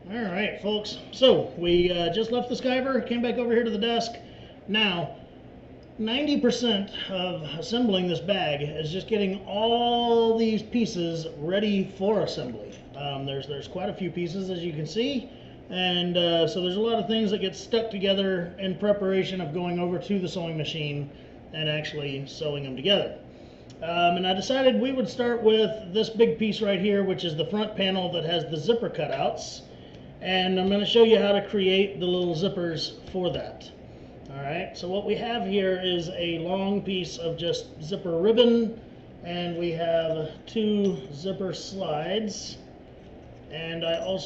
All right, folks. So we just left the Skyver, came back over here to the desk. Now, 90% of assembling this bag is just getting all these pieces ready for assembly. There's quite a few pieces, as you can see, and so there's a lot of things that get stuck together in preparation of going over to the sewing machine and actually sewing them together. And I decided we would start with this big piece right here, which is the front panel that has the zipper cutouts. And I'm going to show you how to create the little zippers for that. Alright, so what we have here is a long piece of just zipper ribbon, and we have 2 zipper slides. And I'll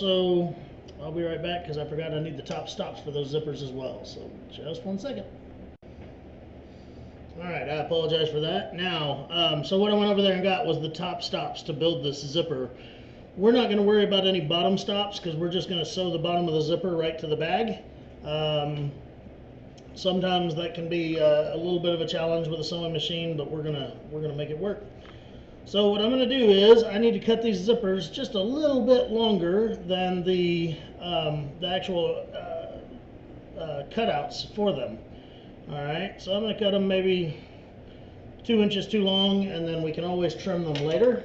be right back because I forgot I need the top stops for those zippers as well. So just one second. Alright, I apologize for that. Now, so what I went over there and got was the top stops to build this zipper. We're not going to worry about any bottom stops because we're just going to sew the bottom of the zipper right to the bag. Sometimes that can be a little bit of a challenge with a sewing machine, but we're gonna make it work. So what I'm going to do is I need to cut these zippers just a little bit longer than the actual cutouts for them. All right, so I'm going to cut them maybe 2 inches too long, and then we can always trim them later.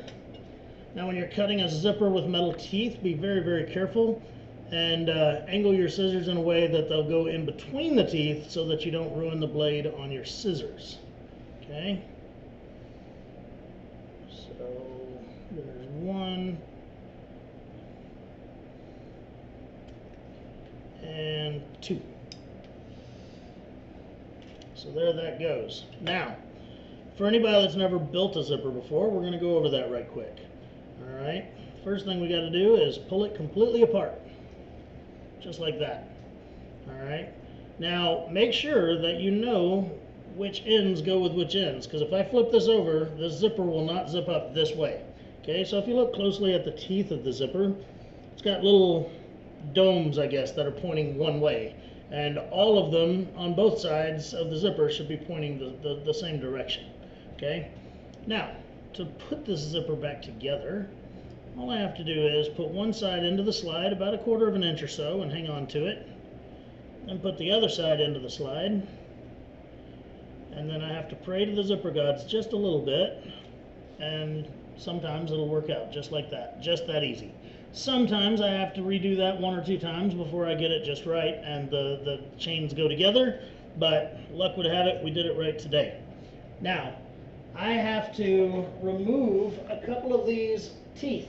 Now when you're cutting a zipper with metal teeth, be very, very careful and angle your scissors in a way that they'll go in between the teeth so that you don't ruin the blade on your scissors. Okay? So there's 1 and 2. So there that goes. Now, for anybody that's never built a zipper before, we're going to go over that right quick. Alright, first thing we got to do is pull it completely apart, just like that. Alright, now make sure that you know which ends go with which ends, because if I flip this over, the zipper will not zip up this way. Okay, so if you look closely at the teeth of the zipper, it's got little domes, I guess, that are pointing one way, and all of them on both sides of the zipper should be pointing the same direction. Okay, now to put this zipper back together, all I have to do is put one side into the slide about 1/4 of an inch or so and hang on to it, and put the other side into the slide, and then I have to pray to the zipper gods just a little bit, and sometimes it'll work out just like that, just that easy. Sometimes I have to redo that 1 or 2 times before I get it just right and the chains go together, but luck would have it, we did it right today. Now, I have to remove a couple of these teeth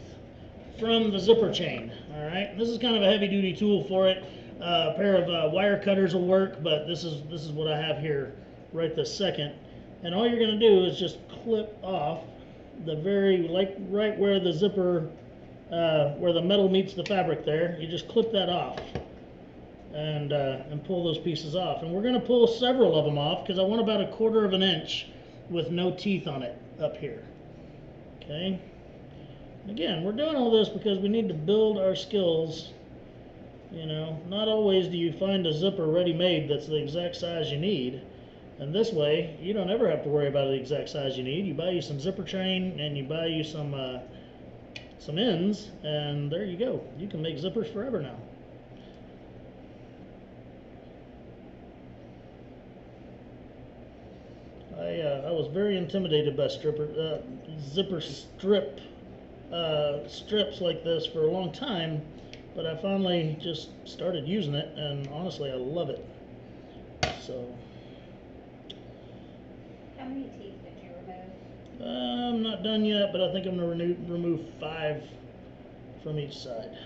from the zipper chain. All right, this is kind of a heavy-duty tool for it. A pair of wire cutters will work, but this is what I have here right this second. And all you're going to do is just clip off the right where the zipper, where the metal meets the fabric. There, you just clip that off and pull those pieces off. And we're going to pull several of them off because I want about 1/4 of an inch with no teeth on it up here. Okay, again, we're doing all this because we need to build our skills. You know, not always do you find a zipper ready-made that's the exact size you need, and this way you don't ever have to worry about the exact size you need. You buy you some zipper train and you buy you some ends, and there you go, you can make zippers forever now. I was very intimidated by zipper strips like this for a long time, but I finally just started using it, and honestly, I love it. So, how many teeth did you remove? I'm not done yet, but I think I'm going to remove 5 from each side.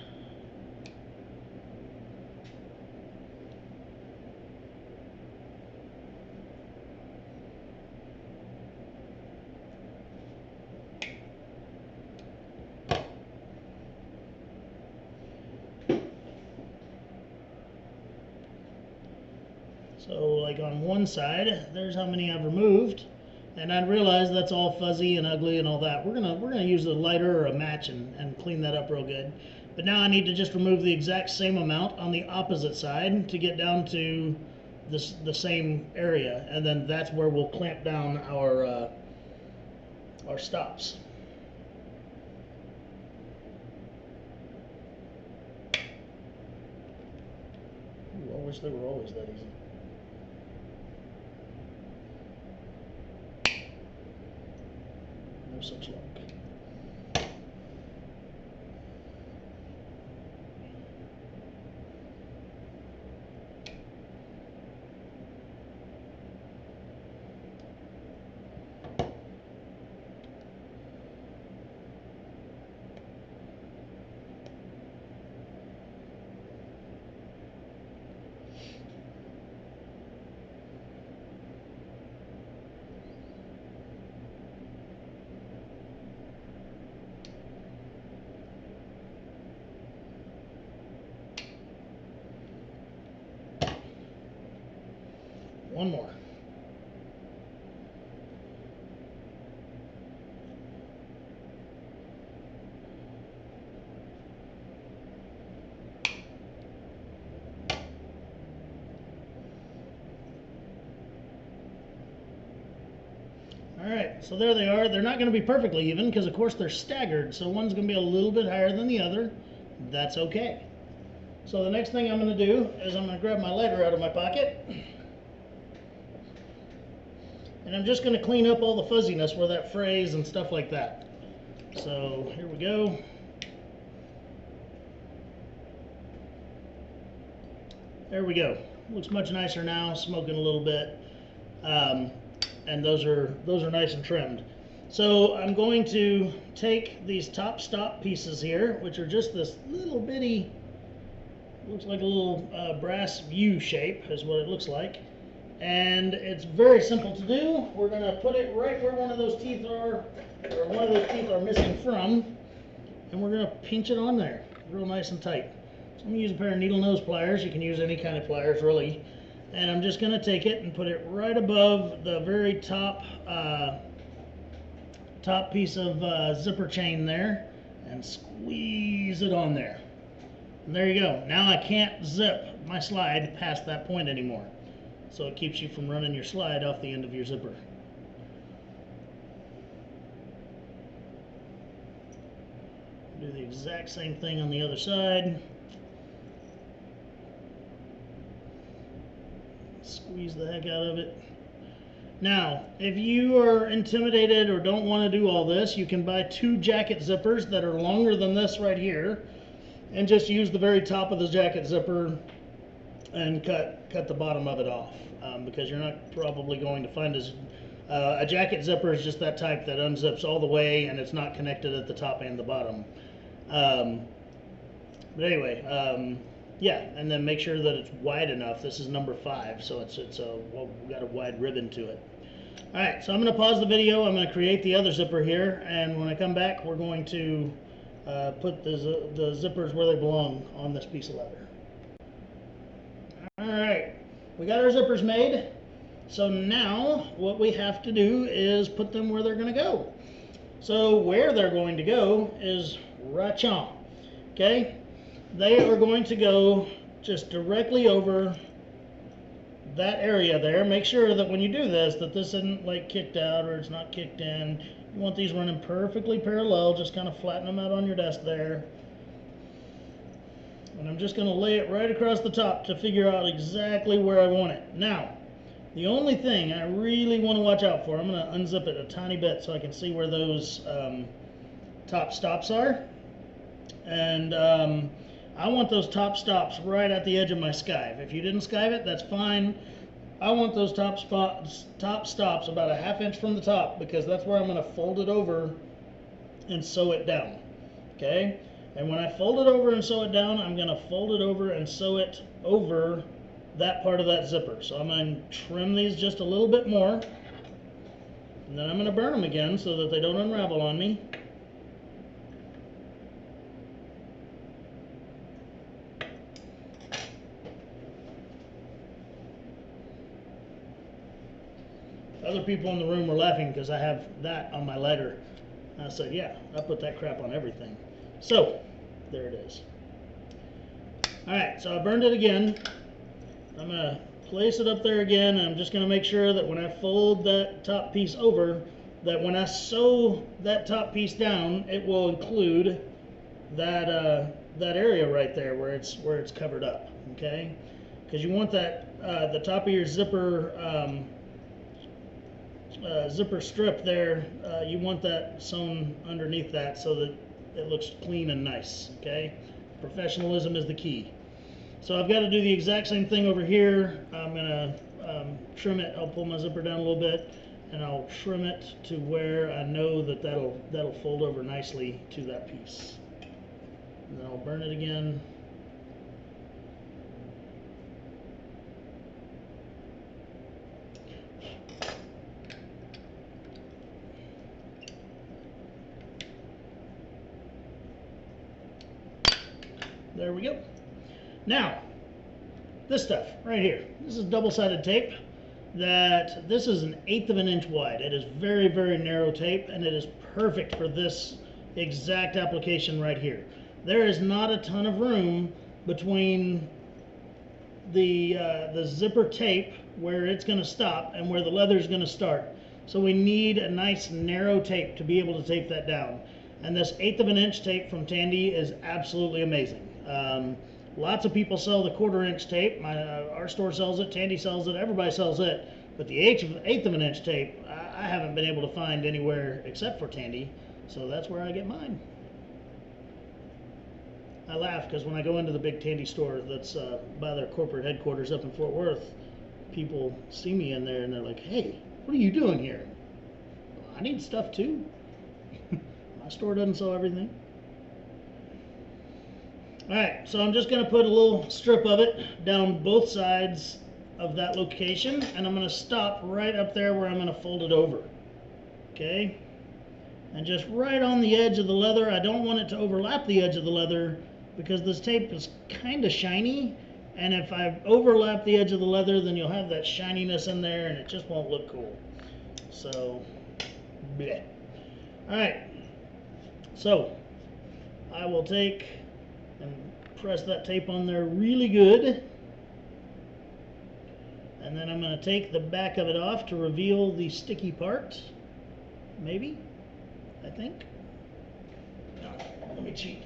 So like on one side, there's how many I've removed, and I realize that's all fuzzy and ugly and all that. We're gonna use a lighter or a match and clean that up real good. But now I need to just remove the exact same amount on the opposite side to get down to the same area, and then that's where we'll clamp down our stops. wish they were always that easy. No such luck. One more. All right, so there they are. They're not going to be perfectly even because, of course, they're staggered. So one's going to be a little bit higher than the other. That's okay. So the next thing I'm going to do is I'm going to grab my lighter out of my pocket. And I'm just going to clean up all the fuzziness where that frays and stuff like that. So here we go. There we go. Looks much nicer now, smoking a little bit. And those are nice and trimmed. So I'm going to take these top stop pieces here, which are just this little bitty, looks like a little brass U shape is what it looks like. And it's very simple to do. We're going to put it right where one of those teeth are, or one of those teeth are missing from, and we're going to pinch it on there, real nice and tight. So I'm going to use a pair of needle nose pliers. You can use any kind of pliers, really. And I'm just going to take it and put it right above the very top top piece of zipper chain there, and squeeze it on there. And there you go. Now I can't zip my slide past that point anymore. So it keeps you from running your slide off the end of your zipper. Do the exact same thing on the other side. Squeeze the heck out of it. Now, if you are intimidated or don't want to do all this, you can buy 2 jacket zippers that are longer than this right here, and just use the very top of the jacket zipper and cut the bottom of it off, because you're not probably going to find a jacket zipper is just that type that unzips all the way and it's not connected at the top and the bottom. But anyway, yeah, and then make sure that it's wide enough. This is number 5, so we've got a wide ribbon to it. All right, so I'm going to pause the video. I'm going to create the other zipper here, and when I come back, we're going to put the zippers where they belong on this piece of leather. All right, we got our zippers made. So now what we have to do is put them where they're going to go. So where they're going to go is right on. Okay, they are going to go just directly over that area there. Make sure that when you do this, that this isn't like kicked out or it's not kicked in. You want these running perfectly parallel. Just kind of flatten them out on your desk there. And I'm just going to lay it right across the top to figure out exactly where I want it. Now, the only thing I really want to watch out for, I'm going to unzip it a tiny bit so I can see where those top stops are. And I want those top stops right at the edge of my skive. If you didn't skive it, that's fine. I want those top stops about a ½ inch from the top, because that's where I'm going to fold it over and sew it down. Okay? And when I fold it over and sew it down, I'm going to fold it over and sew it over that part of that zipper. So I'm going to trim these just a little bit more, and then I'm going to burn them again so that they don't unravel on me. Other people in the room were laughing because I have that on my lighter. And I said, yeah, I put that crap on everything. So, there it is. Alright, so I burned it again. I'm going to place it up there again, and I'm just going to make sure that when I fold that top piece over, that when I sew that top piece down, it will include that that area right there where it's covered up. Okay, because you want that the top of your zipper zipper strip there. You want that sewn underneath that so that it looks clean and nice. Okay, professionalism is the key. So I've got to do the exact same thing over here. I'm gonna trim it. I'll pull my zipper down a little bit, and I'll trim it to where I know that that'll fold over nicely to that piece. And then I'll burn it again. There we go. Now, this stuff right here. This is double-sided tape. This is 1/8 of an inch wide. It is very, very narrow tape, and it is perfect for this exact application right here. There is not a ton of room between the zipper tape where it's going to stop and where the leather is going to start. So we need a nice narrow tape to be able to tape that down. And this 1/8 of an inch tape from Tandy is absolutely amazing. Lots of people sell the 1/4 inch tape. Our store sells it, Tandy sells it, everybody sells it. But the 1/8 of an inch tape, I haven't been able to find anywhere except for Tandy. So that's where I get mine. I laugh because when I go into the big Tandy store that's by their corporate headquarters up in Fort Worth, people see me in there and they're like, "Hey, what are you doing here?" Well, I need stuff too. My store doesn't sell everything. Alright, so I'm just going to put a little strip of it down both sides of that location, and I'm going to stop right up there where I'm going to fold it over. Okay? And just right on the edge of the leather. I don't want it to overlap the edge of the leather because this tape is kind of shiny, and if I overlap the edge of the leather, then you'll have that shininess in there and it just won't look cool. So, bleh. Alright, so I will take and press that tape on there really good, and then I'm going to take the back of it off to reveal the sticky part. Maybe, I think. No, let me cheat.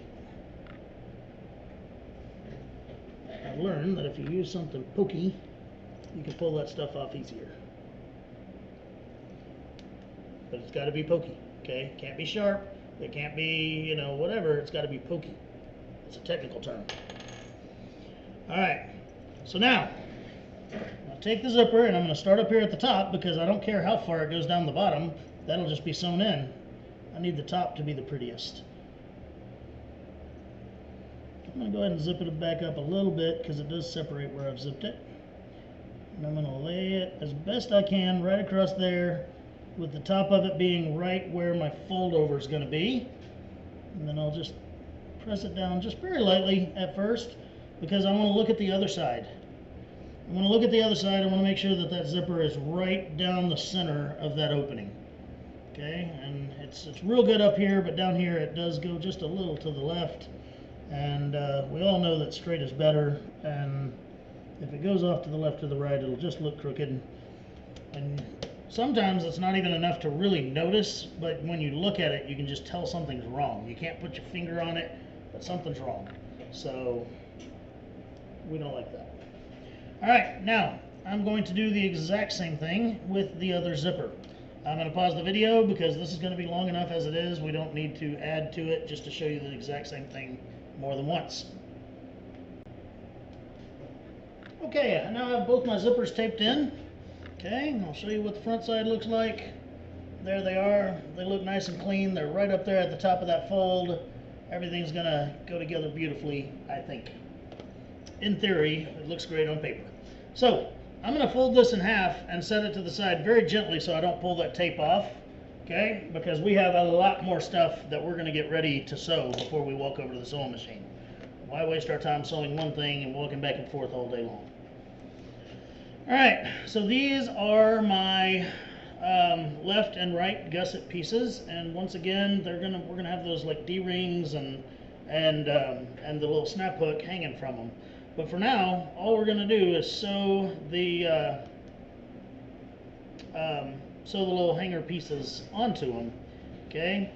I've learned that if you use something pokey, you can pull that stuff off easier. But it's got to be pokey, okay? It can't be sharp. It can't be, you know, whatever. It's got to be pokey. It's a technical term. Alright, so now I'll take the zipper and I'm going to start up here at the top because I don't care how far it goes down the bottom. That'll just be sewn in. I need the top to be the prettiest. I'm going to go ahead and zip it back up a little bit because it does separate where I've zipped it. And I'm going to lay it as best I can right across there with the top of it being right where my fold over is going to be. And then I'll just press it down just very lightly at first because I want to look at the other side. I want to look at the other side. I want to make sure that that zipper is right down the center of that opening. Okay, and it's real good up here, but down here it does go just a little to the left. And we all know that straight is better, and if it goes off to the left or the right, it'll just look crooked. And sometimes it's not even enough to really notice, but when you look at it, you can just tell something's wrong. You can't put your finger on it, but something's wrong. So we don't like that. All right, now I'm going to do the exact same thing with the other zipper. I'm going to pause the video because this is going to be long enough as it is. We don't need to add to it just to show you the exact same thing more than once. Okay, now I have both my zippers taped in. Okay, I'll show you what the front side looks like. There they are. They look nice and clean. They're right up there at the top of that fold. Everything's going to go together beautifully, I think. In theory, it looks great on paper. So, I'm going to fold this in half and set it to the side very gently so I don't pull that tape off. Okay, because we have a lot more stuff that we're going to get ready to sew before we walk over to the sewing machine. Why waste our time sewing one thing and walking back and forth all day long? Alright, so these are my left and right gusset pieces, and once again we're gonna have those like D-rings and the little snap hook hanging from them. But for now, all we're gonna do is sew the little hanger pieces onto them. Okay,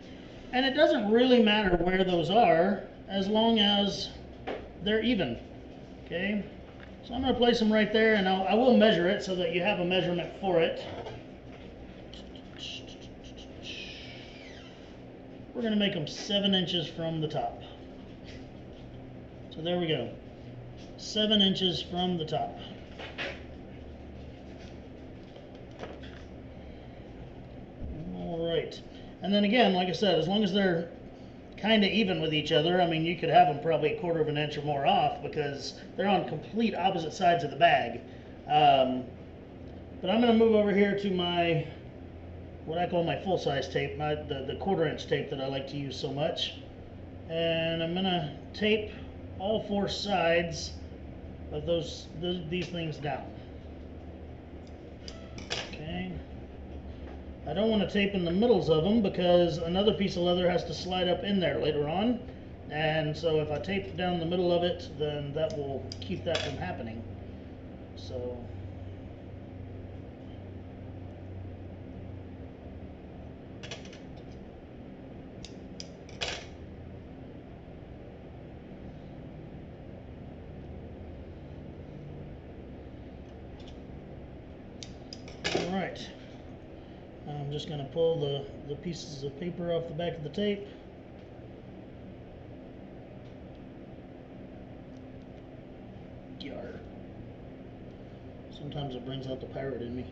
and it doesn't really matter where those are as long as they're even. Okay, So I'm going to place them right there, and I will measure it so that you have a measurement for it. We're going to make them 7 inches from the top. So there we go. 7 inches from the top. All right. And then again, like I said, as long as they're kind of even with each other, I mean, you could have them probably 1/4 of an inch or more off because they're on complete opposite sides of the bag. But I'm going to move over here to my, what I call my full-size tape, the 1/4 inch tape that I like to use so much. And I'm going to tape all 4 sides of these things down. Okay. I don't want to tape in the middles of them because another piece of leather has to slide up in there later on. And so if I tape down the middle of it, then that will keep that from happening. So all right. I'm just going to pull the pieces of paper off the back of the tape. Yar. Sometimes it brings out the pirate in me.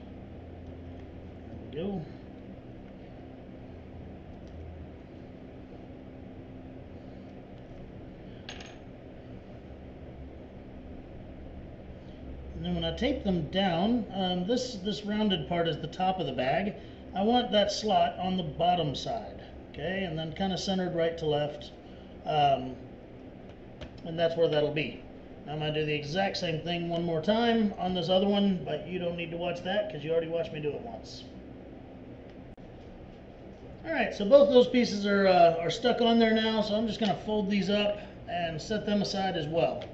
There we go. And then when I tape them down, this rounded part is the top of the bag. I want that slot on the bottom side, okay, and then kind of centered right to left, and that's where that'll be. Now I'm going to do the exact same thing one more time on this other one, but you don't need to watch that because you already watched me do it once. Alright, so both those pieces are stuck on there now, so I'm just going to fold these up and set them aside as well.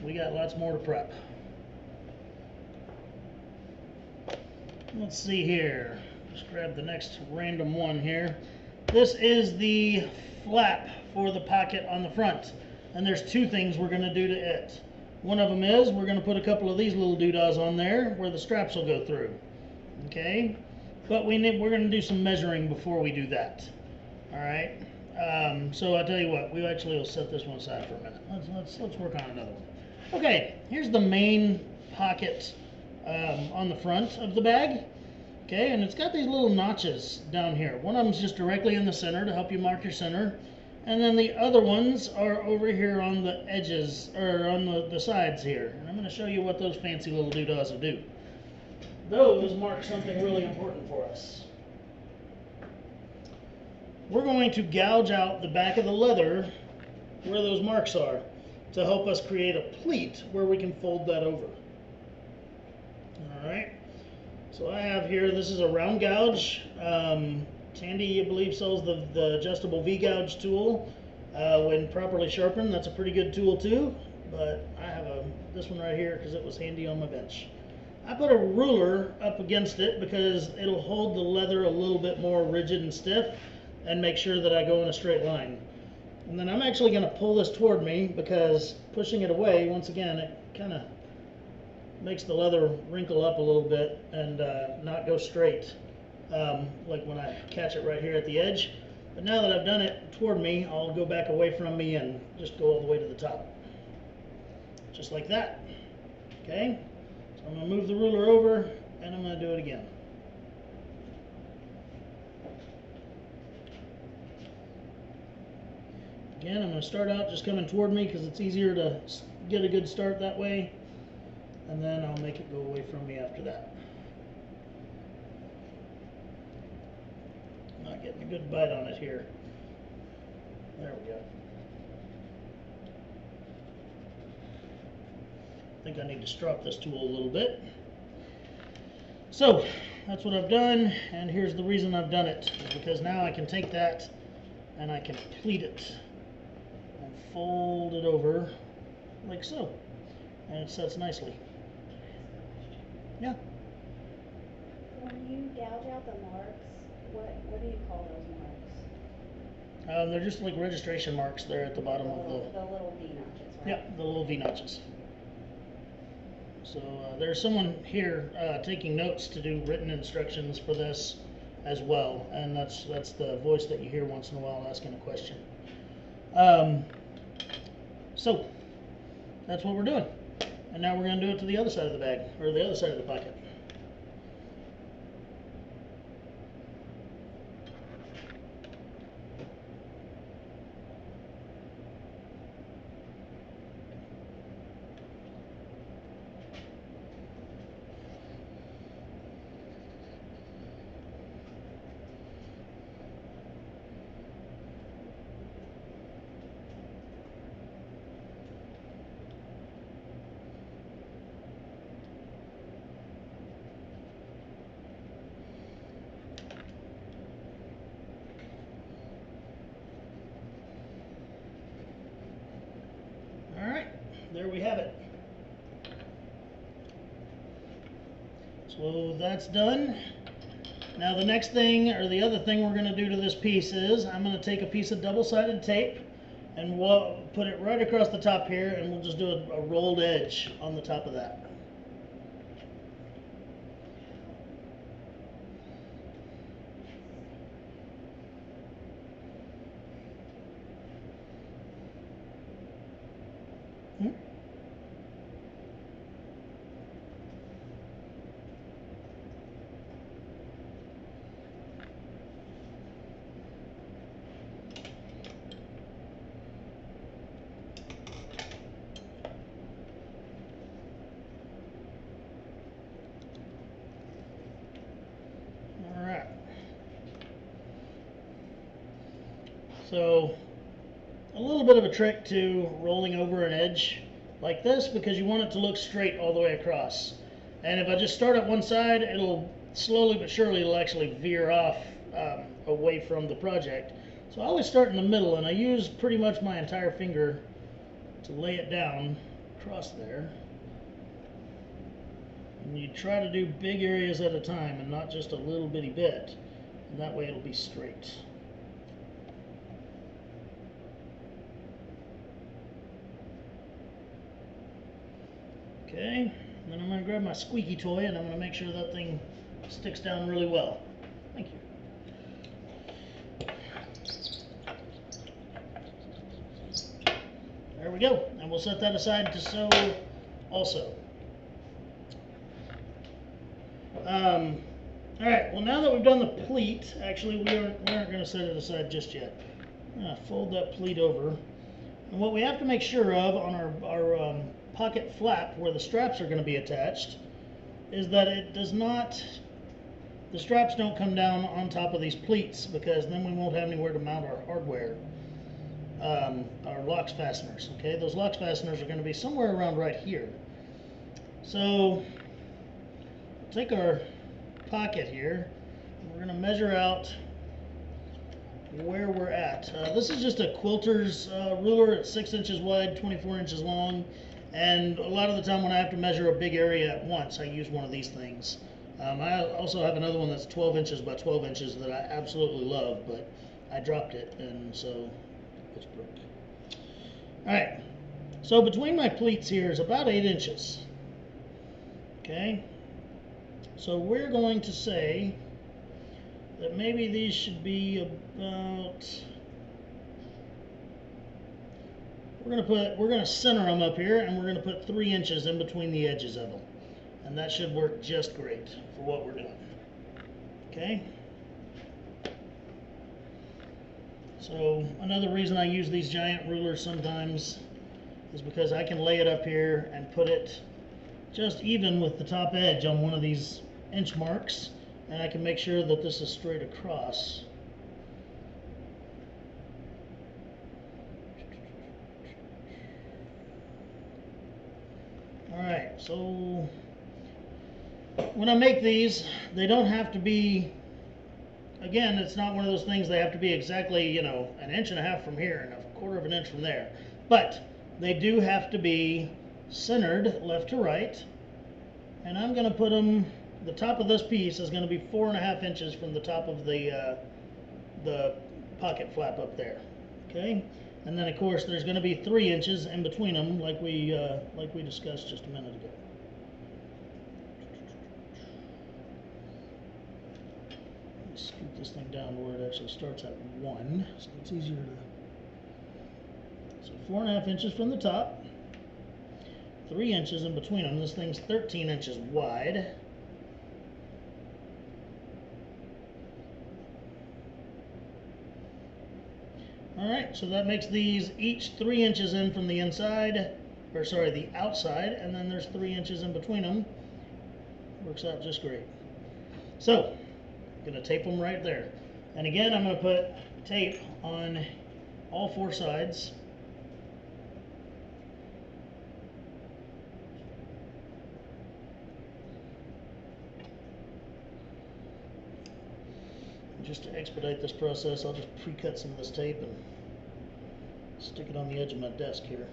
We got lots more to prep. Let's see here. Just grab the next random one here. This is the flap for the pocket on the front. And there's 2 things we're going to do to it. One of them is we're going to put a couple of these little doodahs on there where the straps will go through. Okay? But we're going to do some measuring before we do that. Alright? So I'll tell you what, we actually will set this one aside for a minute. Let's work on another one. Okay, here's the main pocket on the front of the bag. Okay, and it's got these little notches down here. One of them is just directly in the center to help you mark your center. And then the other ones are over here on the edges, or on the sides here. And I'm going to show you what those fancy little doodahs will do. Those mark something really important for us. We're going to gouge out the back of the leather where those marks are to help us create a pleat where we can fold that over. Alright. So I have here, this is a round gouge. Tandy, I believe, sells the adjustable V-gouge tool. When properly sharpened, that's a pretty good tool too. But I have this one right here because it was handy on my bench. I put a ruler up against it because it'll hold the leather a little bit more rigid and stiff and make sure that I go in a straight line. And then I'm actually going to pull this toward me because pushing it away, once again, it kind of makes the leather wrinkle up a little bit and not go straight, like when I catch it right here at the edge. But now that I've done it toward me, I'll go back away from me and just go all the way to the top. Just like that. Okay? So I'm going to move the ruler over and I'm going to do it again. Again, I'm going to start out just coming toward me because it's easier to get a good start that way. And then I'll make it go away from me after that. Not getting a good bite on it here. There we go. I think I need to strop this tool a little bit. So, that's what I've done, and here's the reason I've done it. Because now I can take that and I can pleat it and fold it over like so. And it sets nicely. Yeah. When you gouge out the marks, what do you call those marks? They're just like registration marks there at the bottom of the... The little V notches, right? Yep, the little V notches. So there's someone here taking notes to do written instructions for this as well, and that's the voice that you hear once in a while asking a question. So that's what we're doing, and now we're going to do it to the other side of the bag, or the other side of the pocket. There we have it. So that's done. Now the next thing, or the other thing we're going to do to this piece is, I'm going to take a piece of double-sided tape and we'll put it right across the top here, and we'll just do a rolled edge on the top of that. So a little bit of a trick to rolling over an edge like this, because you want it to look straight all the way across. And if I just start at one side, it'll slowly but surely it'll actually veer off away from the project. So I always start in the middle, and I use pretty much my entire finger to lay it down across there. And you try to do big areas at a time and not just a little bitty bit, and that way it'll be straight. Okay, then I'm going to grab my squeaky toy and I'm going to make sure that thing sticks down really well. Thank you. There we go, and we'll set that aside to sew also. Alright, well now that we've done the pleat, actually we aren't going to set it aside just yet. I'm going to fold that pleat over. And what we have to make sure of on our pocket flap where the straps are going to be attached is that it does not, the straps don't come down on top of these pleats, because then we won't have anywhere to mount our hardware, our locks fasteners. Okay, those locks fasteners are going to be somewhere around right here. So take our pocket here, and we're going to measure out where we're at. This is just a quilter's ruler. It's 6 inches wide, 24 inches long, and a lot of the time when I have to measure a big area at once, I use one of these things. I also have another one that's 12 inches by 12 inches that I absolutely love, but I dropped it, and so it's broke. Alright, so between my pleats here is about 8 inches. Okay, so we're going to say that maybe these should be about, we're gonna center them up here, and we're gonna put 3 inches in between the edges of them, and that should work just great for what we're doing. Okay, so another reason I use these giant rulers sometimes is because I can lay it up here and put it just even with the top edge on one of these inch marks, and I can make sure that this is straight across. Alright, so when I make these, they don't have to be, again, it's not one of those things they have to be exactly, you know, 1.5 inches from here and 1/4 of an inch from there. But they do have to be centered left to right. And I'm going to put them, the top of this piece is going to be 4.5 inches from the top of the pocket flap up there. Okay? And then of course there's going to be 3 inches in between them, like we discussed just a minute ago. scoot this thing down to where it actually starts at 1, so it's easier to. So 4.5 inches from the top, 3 inches in between them. This thing's 13 inches wide. Alright, so that makes these each 3 inches in from the inside, or sorry, the outside, and then there's 3 inches in between them. Works out just great. So, I'm going to tape them right there. And again, I'm going to put tape on all 4 sides. Just to expedite this process, I'll just pre-cut some of this tape and stick it on the edge of my desk here.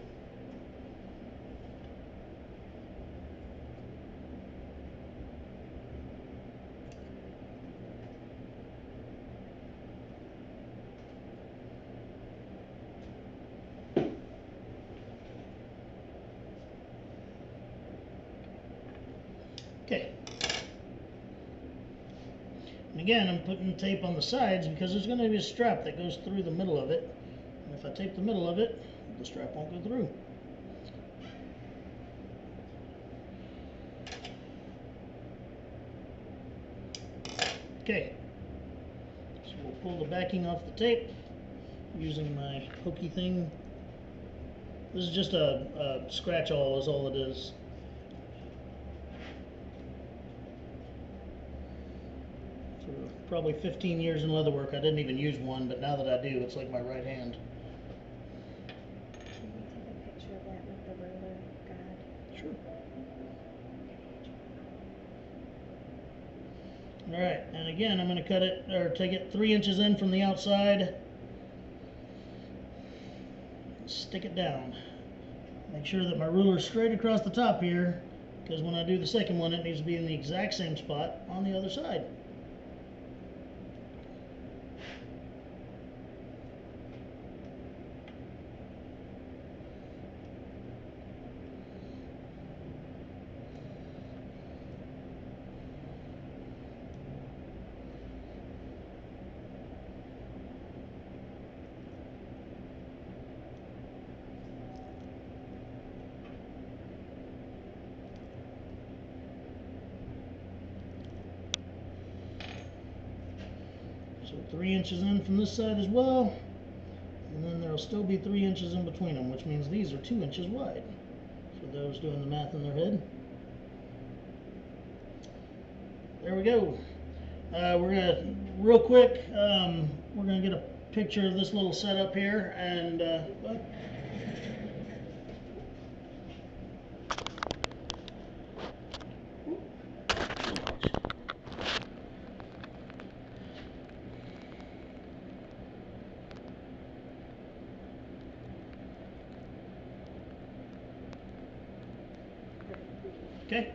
Okay. And again, I'm putting tape on the sides because there's going to be a strap that goes through the middle of it. And if I tape the middle of it, the strap won't go through. Okay. So we'll pull the backing off the tape using my hokey thing. This is just a scratch awl is all it is. For probably 15 years in leatherwork, I didn't even use one, but now that I do, it's like my right hand. Can you take a picture of that with the ruler guide? Sure. Alright, and again, I'm going to cut it, or take it 3 inches in from the outside. Stick it down. Make sure that my ruler's straight across the top here, because when I do the second one, it needs to be in the exact same spot on the other side. So 3 inches in from this side as well, and then there'll still be 3 inches in between them, which means these are 2 inches wide. For those doing the math in their head. There we go. We're gonna, real quick, we're gonna get a picture of this little setup here, and okay.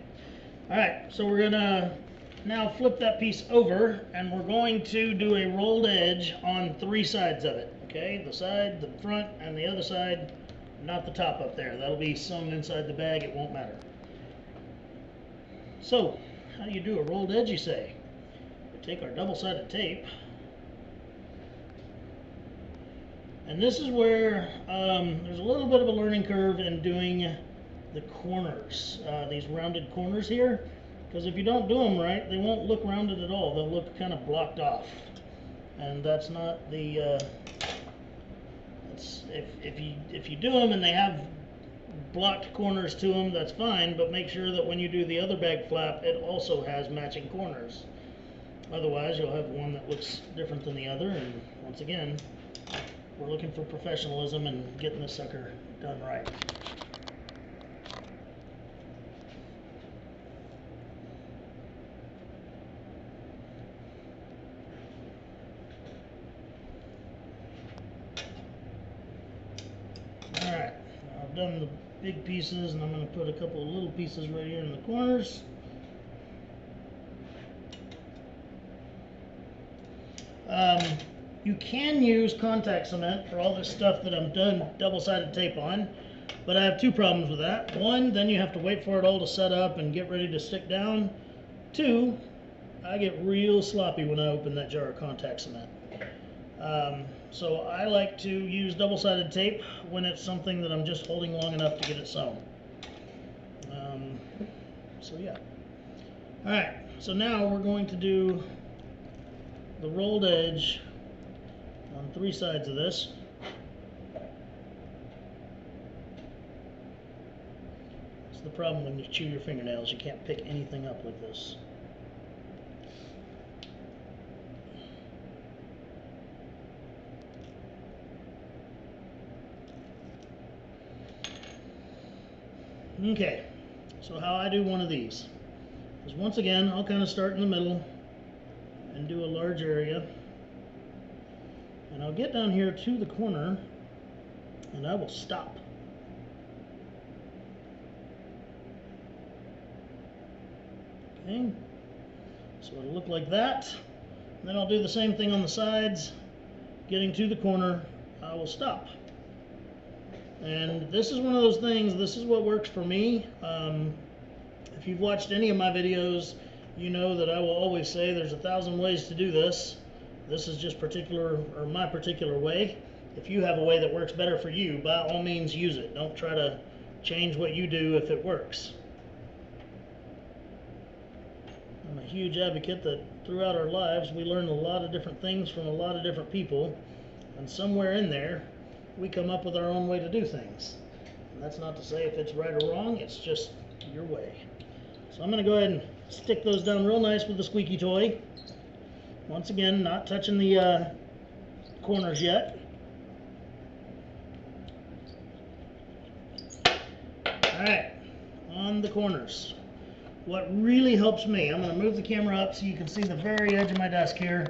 All right, so we're gonna now flip that piece over, and we're going to do a rolled edge on 3 sides of it. Okay, the side, the front, and the other side, not the top up there. That'll be sewn inside the bag, it won't matter. So, how do you do a rolled edge, you say? We take our double-sided tape, and this is where there's a little bit of a learning curve in doing the corners, these rounded corners here, because if you don't do them right, they won't look rounded at all. They'll look kind of blocked off, and that's not the. If you do them and they have blocked corners to them, that's fine. But make sure that when you do the other bag flap, it also has matching corners. Otherwise, you'll have one that looks different than the other. And once again, we're looking for professionalism and getting this sucker done right. Alright, I've done the big pieces, and I'm going to put a couple of little pieces right here in the corners. You can use contact cement for all this stuff that I'm done double-sided tape on, but I have 2 problems with that. 1, then you have to wait for it all to set up and get ready to stick down. 2, I get real sloppy when I open that jar of contact cement. So I like to use double-sided tape when it's something that I'm just holding long enough to get it sewn. So yeah. Alright, so now we're going to do the rolled edge on 3 sides of this. It's the problem when you chew your fingernails, you can't pick anything up like this. Okay, so how I do one of these is, once again, I'll kind of start in the middle and do a large area, and I'll get down here to the corner and I will stop. Okay, so it'll look like that. And then I'll do the same thing on the sides. Getting to the corner, I will stop. And this is one of those things, this is what works for me. If you've watched any of my videos, you know that I will always say there's 1,000 ways to do this. This is just my particular way. If you have a way that works better for you, by all means use it. Don't try to change what you do if it works. I'm a huge advocate that throughout our lives we learn a lot of different things from a lot of different people, and somewhere in there we come up with our own way to do things. And that's not to say if it's right or wrong, it's just your way. So I'm going to go ahead and stick those down real nice with the squeaky toy. Once again, not touching the corners yet. Alright, on the corners. What really helps me, I'm going to move the camera up so you can see the very edge of my desk here.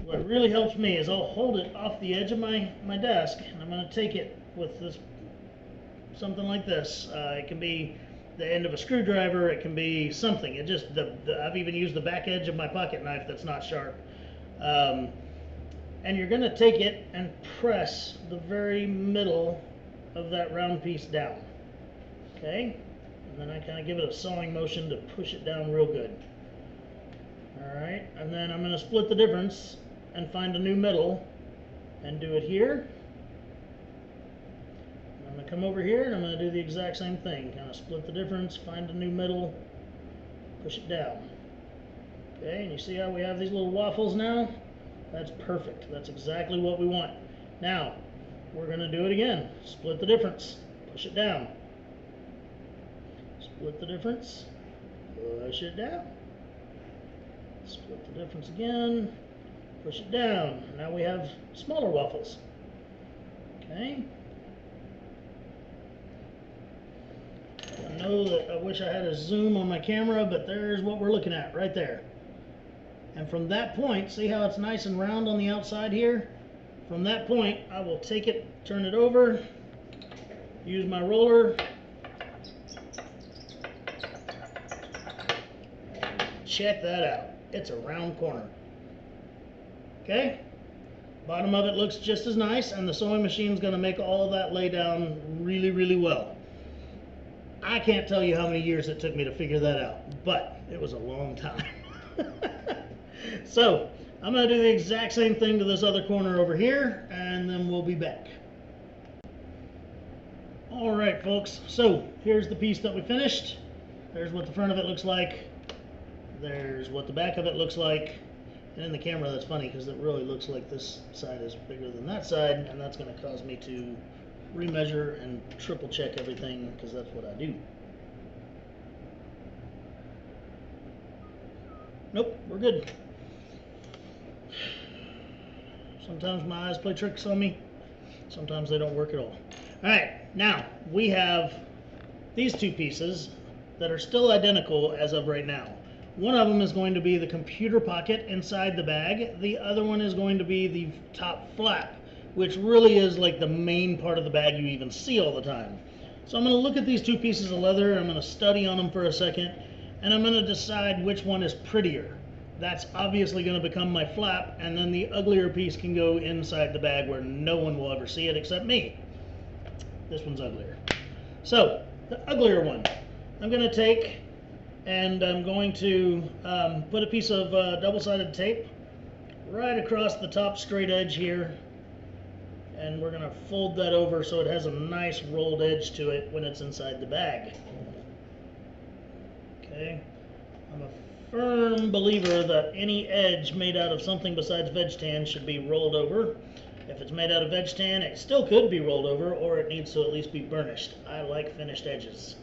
What really helps me is I'll hold it off the edge of my desk, and I'm going to take it with this, something like this. It can be the end of a screwdriver, it can be something. It just, I've even used the back edge of my pocket knife that's not sharp. And you're going to take it and press the very middle of that round piece down. Okay? And then I kind of give it a sawing motion to push it down real good. Alright, and then I'm going to split the difference and find a new middle and do it here. I'm going to come over here and I'm going to do the exact same thing. Kind of split the difference, find a new middle, push it down. Okay, and you see how we have these little waffles now? That's perfect. That's exactly what we want. Now, we're going to do it again. Split the difference, push it down. Split the difference, push it down. Split the difference again, push it down. Now we have smaller waffles. Okay. I know that I wish I had a zoom on my camera, but there's what we're looking at right there. And from that point, see how it's nice and round on the outside here? From that point, I will take it, turn it over, use my roller, check that out. It's a round corner. Okay? Bottom of it looks just as nice, and the sewing machine is going to make all of that lay down really, really well. I can't tell you how many years it took me to figure that out, but it was a long time. So, I'm going to do the exact same thing to this other corner over here, and then we'll be back. Alright folks, so here's the piece that we finished. There's what the front of it looks like. There's what the back of it looks like. And in the camera that's funny because it really looks like this side is bigger than that side, and that's going to cause me to remeasure and triple check everything because that's what I do. Nope, we're good. Sometimes my eyes play tricks on me. Sometimes they don't work at all. Alright, now we have these two pieces that are still identical as of right now. One of them is going to be the computer pocket inside the bag. The other one is going to be the top flap, which really is like the main part of the bag you even see all the time. So I'm going to look at these two pieces of leather, I'm going to study on them for a second, and I'm going to decide which one is prettier. That's obviously going to become my flap, and then the uglier piece can go inside the bag where no one will ever see it except me. This one's uglier. So, the uglier one, I'm going to take and I'm going to put a piece of double-sided tape right across the top straight edge here, and we're going to fold that over so it has a nice rolled edge to it when it's inside the bag. Okay, I'm a firm believer that any edge made out of something besides veg tan should be rolled over. If it's made out of veg tan, it still could be rolled over, or it needs to at least be burnished. I like finished edges.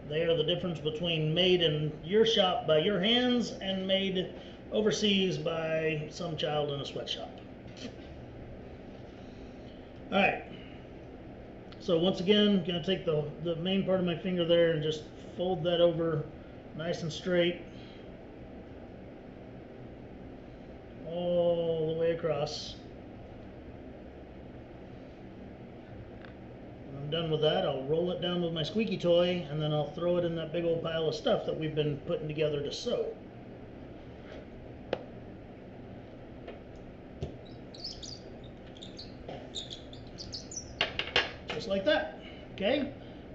They are the difference between made in your shop by your hands and made overseas by some child in a sweatshop. Alright, so once again, I'm going to take the main part of my finger there and just fold that over nice and straight all the way across. When I'm done with that, I'll roll it down with my squeaky toy, and then I'll throw it in that big old pile of stuff that we've been putting together to sew. Just like that. Okay?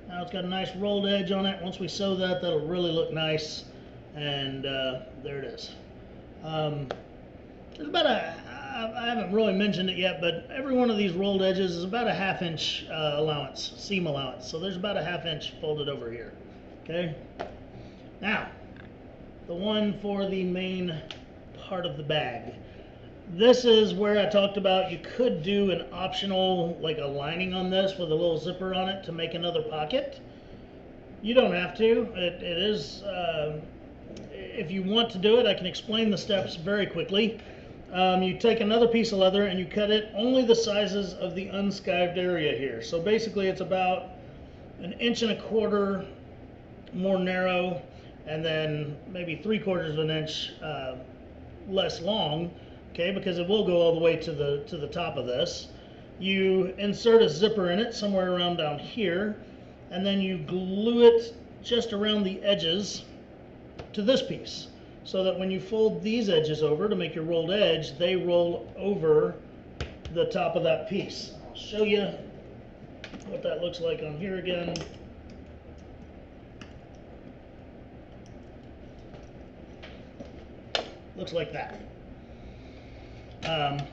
Now it's got a nice rolled edge on it. Once we sew that, that'll really look nice. And there it is. There's about I haven't really mentioned it yet, but every one of these rolled edges is about a 1/2 inch allowance, seam allowance. So there's about a 1/2 inch folded over here. Okay? Now, the one for the main part of the bag. This is where I talked about you could do an optional, like a lining on this with a little zipper on it to make another pocket. You don't have to. It is, if you want to do it, I can explain the steps very quickly. You take another piece of leather and you cut it only the sizes of the unskived area here. So basically it's about 1.25 inches more narrow, and then maybe 3/4 inch less long. Okay, because it will go all the way to the top of this. You insert a zipper in it somewhere around down here, and then you glue it just around the edges to this piece, so that when you fold these edges over to make your rolled edge, they roll over the top of that piece. I'll show you what that looks like on here again. Looks like that.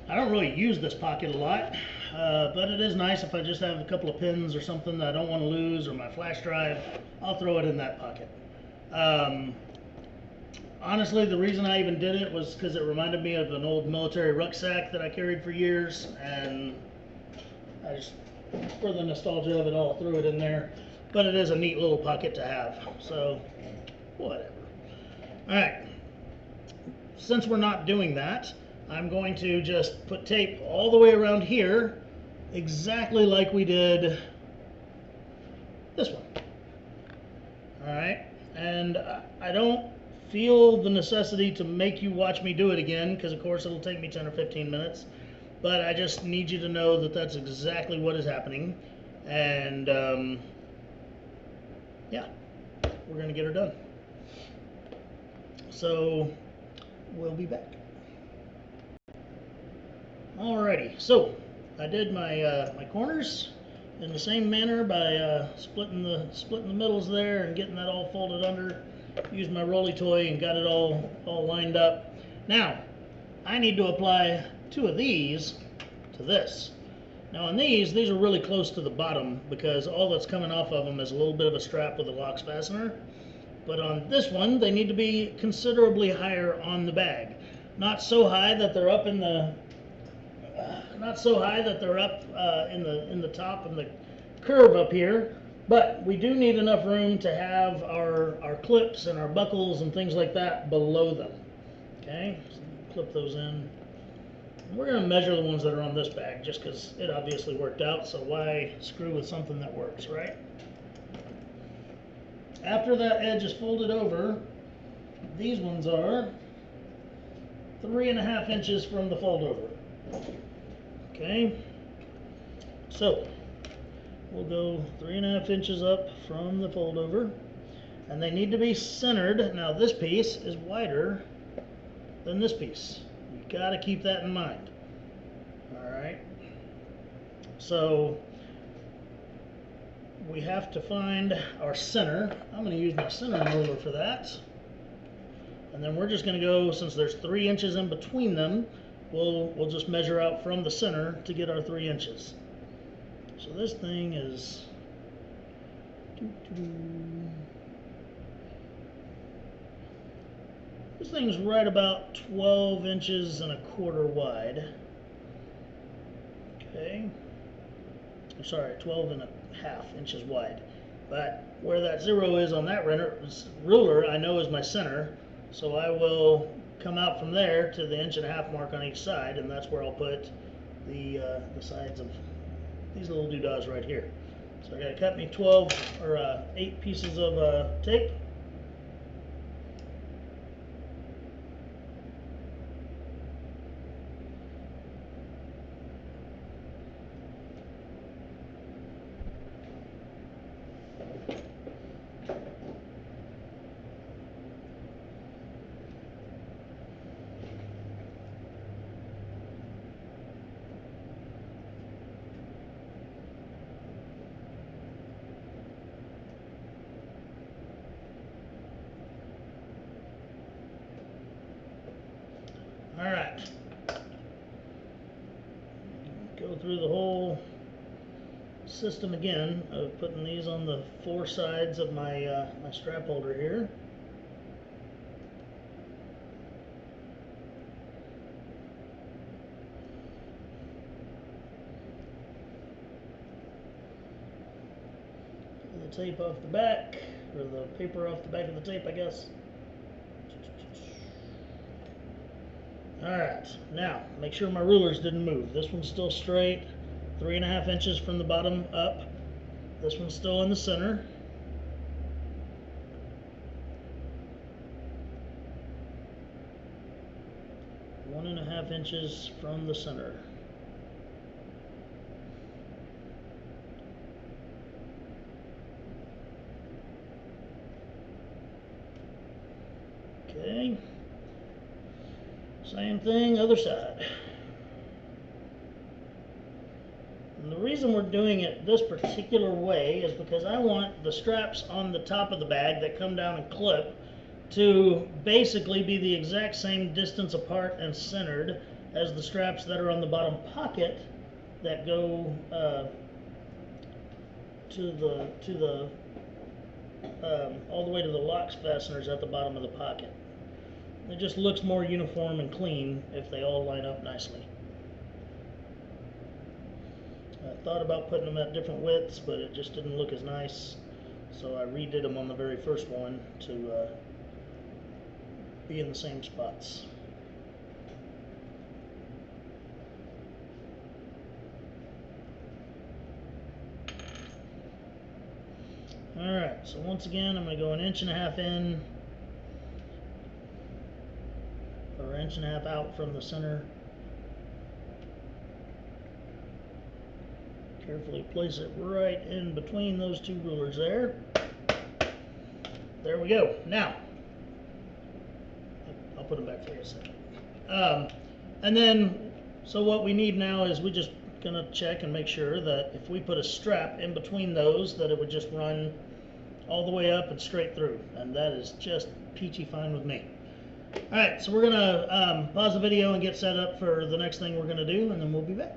I don't really use this pocket a lot, but it is nice if I just have a couple of pins or something that I don't want to lose, or my flash drive, I'll throw it in that pocket. Honestly, the reason I even did it was because it reminded me of an old military rucksack that I carried for years, and I just, for the nostalgia of it all, threw it in there. But it is a neat little pocket to have, so whatever. Alright, since we're not doing that, I'm going to just put tape all the way around here, exactly like we did this one. Alright, and I don't feel the necessity to make you watch me do it again, because of course it'll take me 10 or 15 minutes, but I just need you to know that that's exactly what is happening, and yeah, we're going to get her done. So, we'll be back. Alrighty, so I did my my corners in the same manner by splitting the middles there and getting that all folded under. Used my rolly toy and got it all lined up. Now I need to apply 2 of these to this. Now on these are really close to the bottom because all that's coming off of them is a little bit of a strap with a locks fastener. But on this one, they need to be considerably higher on the bag. Not so high that they're up in the in the top and the curve up here, but we do need enough room to have our clips and our buckles and things like that below them. Okay, so clip those in. We're going to measure the ones that are on this bag just because it obviously worked out, so why screw with something that works, right? After that edge is folded over, these ones are 3.5 inches from the fold over. Okay, so we'll go 3.5 inches up from the fold over, and they need to be centered. Now this piece is wider than this piece. You got to keep that in mind. All right, so we have to find our center. I'm going to use my center ruler for that. And then we're just going to go, since there's 3 inches in between them, we'll just measure out from the center to get our 3 inches. So this thing is this thing's right about 12 inches and a quarter wide. Okay. I'm sorry, 12 and a half inches wide. But where that 0 is on that ruler, I know is my center. So I will come out from there to the 1.5 inch mark on each side, and that's where I'll put the sides of these little doodads right here. So I got to cut me 8 pieces of tape. All right, go through the whole system again of putting these on the 4 sides of my my strap holder here. Pull the tape off the back, or the paper off the back of the tape, I guess. Alright, now make sure my rulers didn't move. This one's still straight, 3.5 inches from the bottom up. This one's still in the center. One and a half inches from the center. Okay. Same thing, other side. And the reason we're doing it this particular way is because I want the straps on the top of the bag that come down and clip to basically be the exact same distance apart and centered as the straps that are on the bottom pocket that go all the way to the locks fasteners at the bottom of the pocket. It just looks more uniform and clean if they all line up nicely. I thought about putting them at different widths, but it just didn't look as nice, so I redid them on the very first one to be in the same spots. Alright, so once again I'm going to go 1.5 inches in, or 1.5 inches out from the center. Carefully place it right in between those 2 rulers there. There we go. Now, I'll put them back for you a second. And then, so what we need now is we're just going to check and make sure that if we put a strap in between those, that it would just run all the way up and straight through. And that is just peachy fine with me. Alright, so we're going to pause the video and get set up for the next thing we're going to do, and then we'll be back.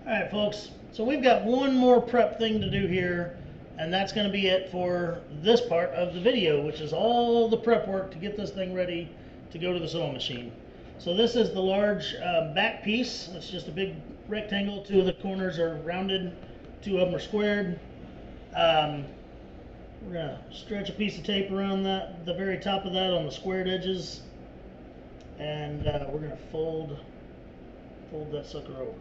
Alright folks, so we've got one more prep thing to do here, and that's going to be it for this part of the video, which is all the prep work to get this thing ready to go to the sewing machine. So this is the large back piece. It's just a big rectangle. 2 of the corners are rounded, 2 of them are squared. We're going to stretch a piece of tape around that, the very top of that on the squared edges, and we're going to fold that sucker over.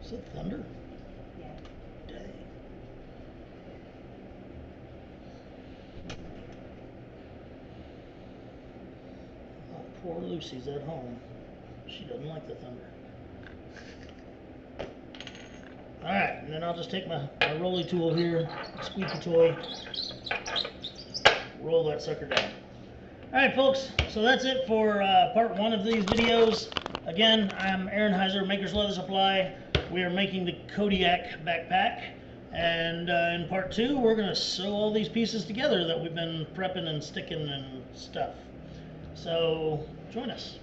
Is it thunder? Yeah. Dang. Poor Lucy's at home. She doesn't like the thunder. Alright, and then I'll just take my rolly tool here, squeaky toy, roll that sucker down. Alright folks, so that's it for part 1 of these videos. Again, I'm Aaron Heiser, Maker's Leather Supply. We are making the Kodiak backpack. And in part 2, we're going to sew all these pieces together that we've been prepping and sticking and stuff. So, join us.